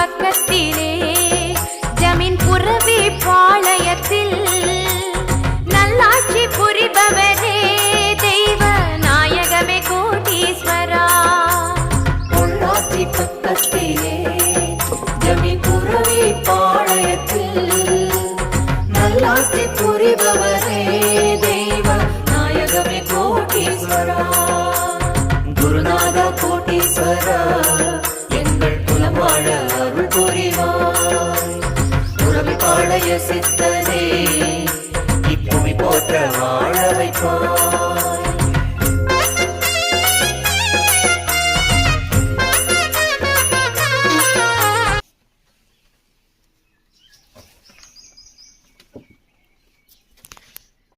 பக்கத்திலே ஜமீன் புரவி பாளையத்தில் நல்லாட்சி புரிபவரே தெய்வ நாயகமே கோட்டீஸ்வரா. பொள்ளாச்சி பக்கத்திலே ஜமீன் புரவி பாளையத்தில் நல்லாட்சி புரிபவரே தெய்வ நாயகமே கோட்டீஸ்வரா. குருநாத கோட்டீஸ்வரா எங்கள் குலம் வாழ அருள் புரிவாய். புரவி பாளைய சித்தனே இப்புவி போற்ற வாழ வைப்பாய்.